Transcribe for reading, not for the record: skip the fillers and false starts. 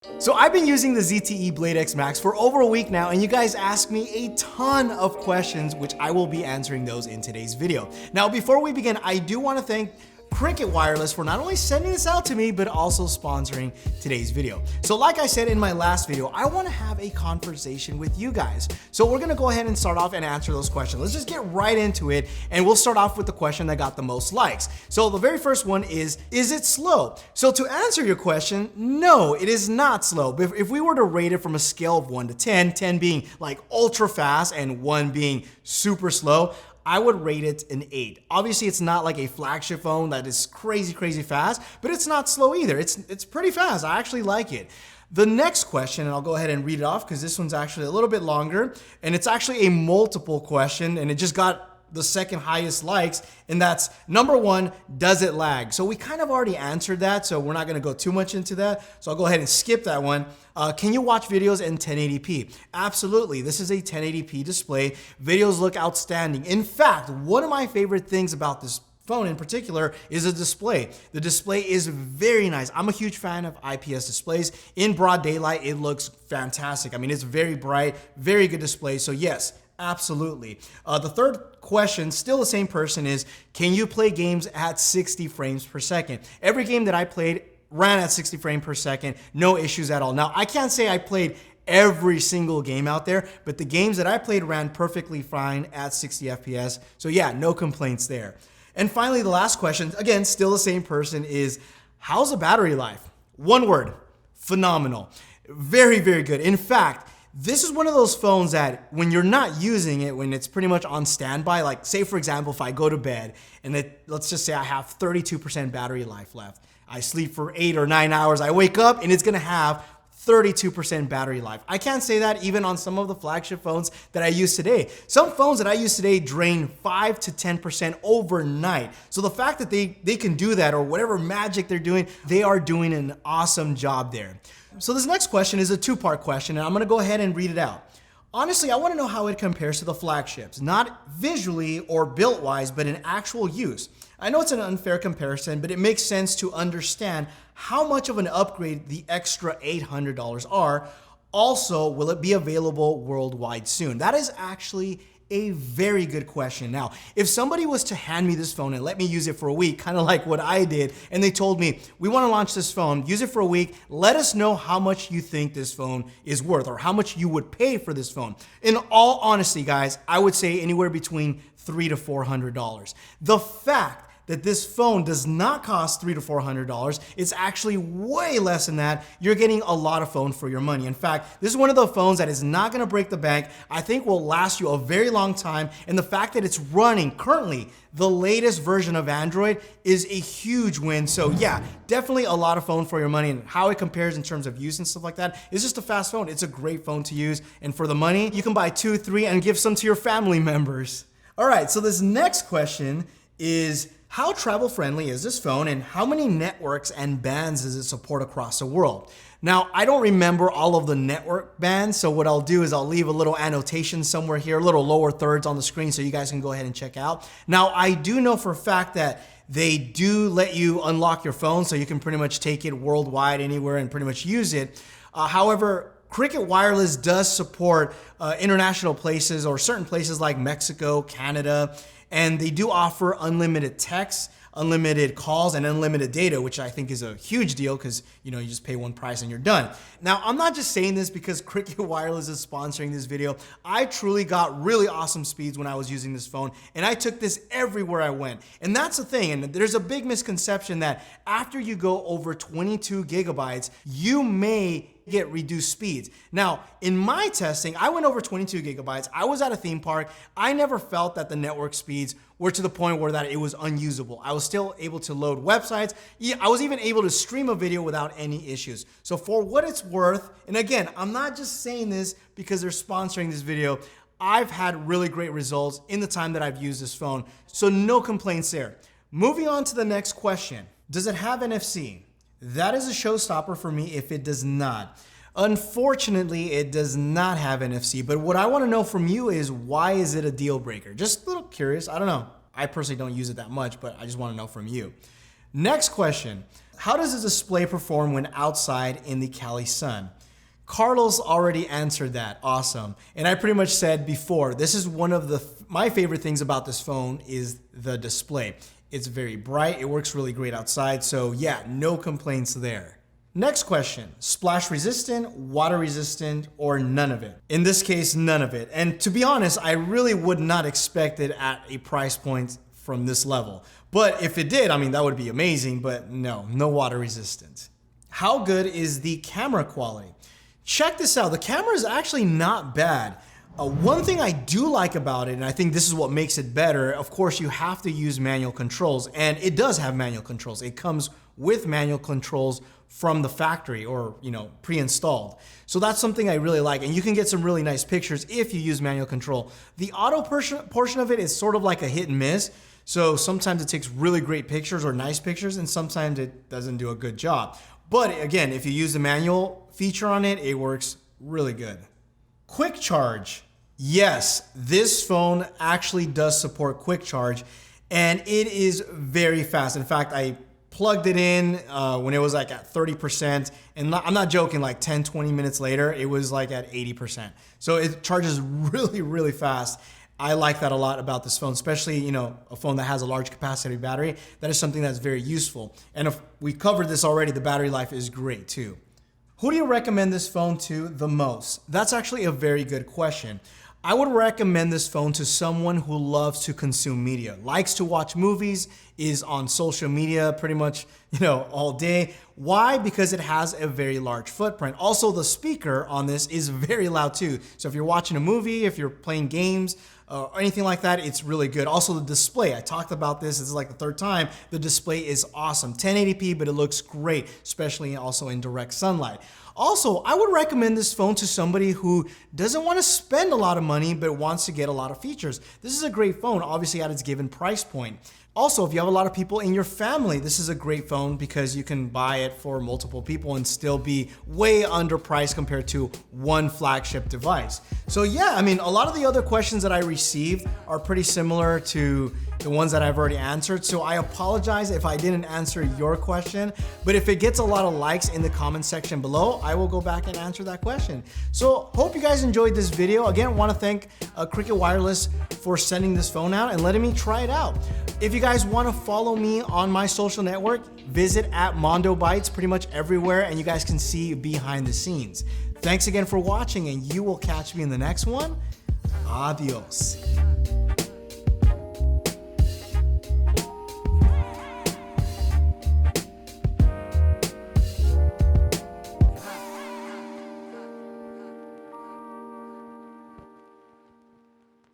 So I've been using the ZTE Blade X Max for over a week now, and you guys asked me a ton of questions, which I will be answering those in today's video. Now, before we begin, I do want to thank Cricket Wireless for not only sending this out to me, but also sponsoring today's video. So like I said in my last video, I want to have a conversation with you guys. So we're going to go ahead and start off and answer those questions. Let's just get right into it, and we'll start off with the question that got the most likes. So the very first one is it slow? So to answer your question, no, it is not slow. If we were to rate it from a scale of 1 to 10, 10 being like ultra fast and 1 being super slow, I would rate it an 8. Obviously, it's not like a flagship phone that is crazy fast, but it's not slow either. It's pretty fast. I actually like it. The next question, and I'll go ahead and read it off because this one's actually a little bit longer, and it's actually a multiple question, and it just got the second highest likes, and that's number 1, does it lag? So we kind of already answered that, so we're not gonna go too much into that. So I'll go ahead and skip that one. Can you watch videos in 1080p? Absolutely, this is a 1080p display. Videos look outstanding. In fact, one of my favorite things about this phone in particular is the display. The display is very nice. I'm a huge fan of IPS displays. In broad daylight, it looks fantastic. I mean, it's very bright, very good display, so yes, absolutely. The third question, still the same person, is can you play games at 60 frames per second? Every game that I played ran at 60 frames per second, no issues at all. Now, I can't say I played every single game out there, but the games that I played ran perfectly fine at 60 FPS. So yeah, no complaints there. And finally, the last question, again, still the same person, is how's the battery life? One word, phenomenal. Very good. In fact, this is one of those phones that when you're not using it, when it's pretty much on standby, like say for example, if I go to bed and let's just say I have 32% battery life left. I sleep for 8 or 9 hours, I wake up and it's gonna have 32% battery life. I can't say that even on some of the flagship phones that I use today. Some phones that I use today drain 5 to 10% overnight. So the fact that they can do that, or whatever magic they're doing, they are doing an awesome job there. So this next question is a two-part question, and I'm gonna go ahead and read it out. Honestly, I wanna know how it compares to the flagships, not visually or built-wise, but in actual use. I know it's an unfair comparison, but it makes sense to understand how much of an upgrade the extra $800 are. Also, will it be available worldwide soon? That is actually a very good question. Now, if somebody was to hand me this phone and let me use it for a week, kind of like what I did, and they told me, we want to launch this phone, use it for a week, let us know how much you think this phone is worth or how much you would pay for this phone. In all honesty, guys, I would say anywhere between $300 to $400. The fact that this phone does not cost $300 to $400. It's actually way less than that. You're getting a lot of phone for your money. In fact, this is one of the phones that is not gonna break the bank. I think will last you a very long time. And the fact that it's running currently the latest version of Android is a huge win. So yeah, definitely a lot of phone for your money, and how it compares in terms of use and stuff like that is just a fast phone. It's a great phone to use. And for the money, you can buy 2, 3 and give some to your family members. All right, so this next question is, how travel friendly is this phone, and how many networks and bands does it support across the world? Now, I don't remember all of the network bands, so what I'll do is I'll leave a little annotation somewhere here, a little lower thirds on the screen so you guys can go ahead and check out. Now, I do know for a fact that they do let you unlock your phone so you can pretty much take it worldwide anywhere and pretty much use it. However, Cricket Wireless does support international places or certain places like Mexico, Canada, and they do offer unlimited text, unlimited calls, and unlimited data, which I think is a huge deal because you just pay one price and you're done. Now, I'm not just saying this because Cricket Wireless is sponsoring this video. I truly got really awesome speeds when I was using this phone, and I took this everywhere I went. And that's the thing, and there's a big misconception that after you go over 22 gigabytes, you may get reduced speeds. Now, in my testing, I went over 22 gigabytes. I was at a theme park. I never felt that the network speeds were to the point where that it was unusable. I was still able to load websites. I was even able to stream a video without any issues. So for what it's worth, and again, I'm not just saying this because they're sponsoring this video, I've had really great results in the time that I've used this phone. So no complaints there. Moving on to the next question. Does it have NFC? That is a showstopper for me if it does not. Unfortunately, it does not have NFC, but what I want to know from you is, why is it a deal breaker? Just a little curious. I don't know. I personally don't use it that much, but I just want to know from you. Next question. how does the display perform when outside in the Cali sun? Carlos already answered that. Awesome. And I pretty much said before, this is one of my favorite things about this phone is the display. It's very bright. It works really great outside. So yeah, no complaints there. Next question, splash resistant, water resistant, or none of it? In this case, none of it. And to be honest, I really would not expect it at a price point from this level. But if it did, I mean, that would be amazing, but no water resistant. How good is the camera quality? Check this out, the camera is actually not bad. One thing I do like about it, and I think this is what makes it better, of course you have to use manual controls, and it does have manual controls. It comes with manual controls from the factory or, pre-installed. So that's something I really like, and you can get some really nice pictures if you use manual control. The auto portion of it is sort of like a hit and miss. So sometimes it takes really great pictures or nice pictures, and sometimes it doesn't do a good job. But again, if you use the manual feature on it, it works really good. Quick charge. Yes, this phone actually does support quick charge, and it is very fast. In fact, I plugged it in when it was like at 30%, and I'm not joking, like 10, 20 minutes later, it was like at 80%. So it charges really, really fast. I like that a lot about this phone, especially, a phone that has a large capacity battery. That is something that's very useful. And if we covered this already, the battery life is great too. Who do you recommend this phone to the most? That's actually a very good question. I would recommend this phone to someone who loves to consume media, likes to watch movies, is on social media pretty much, all day. Why? Because it has a very large footprint. Also, the speaker on this is very loud too. So if you're watching a movie, if you're playing games, or anything like that, it's really good. Also the display, I talked about this is like the third time. The display is awesome. 1080p, but it looks great, especially also in direct sunlight. Also, I would recommend this phone to somebody who doesn't want to spend a lot of money, but wants to get a lot of features. This is a great phone, obviously at its given price point. Also, if you have a lot of people in your family, this is a great phone because you can buy it for multiple people and still be way underpriced compared to one flagship device. So yeah, I mean, a lot of the other questions that I received are pretty similar to the ones that I've already answered. So I apologize if I didn't answer your question, but if it gets a lot of likes in the comment section below, I will go back and answer that question. So hope you guys enjoyed this video. Again, I want to thank Cricket Wireless for sending this phone out and letting me try it out. If you guys want to follow me on my social network, visit at Mondo Bytes pretty much everywhere, and you guys can see behind the scenes. Thanks again for watching, and you will catch me in the next one. Adios.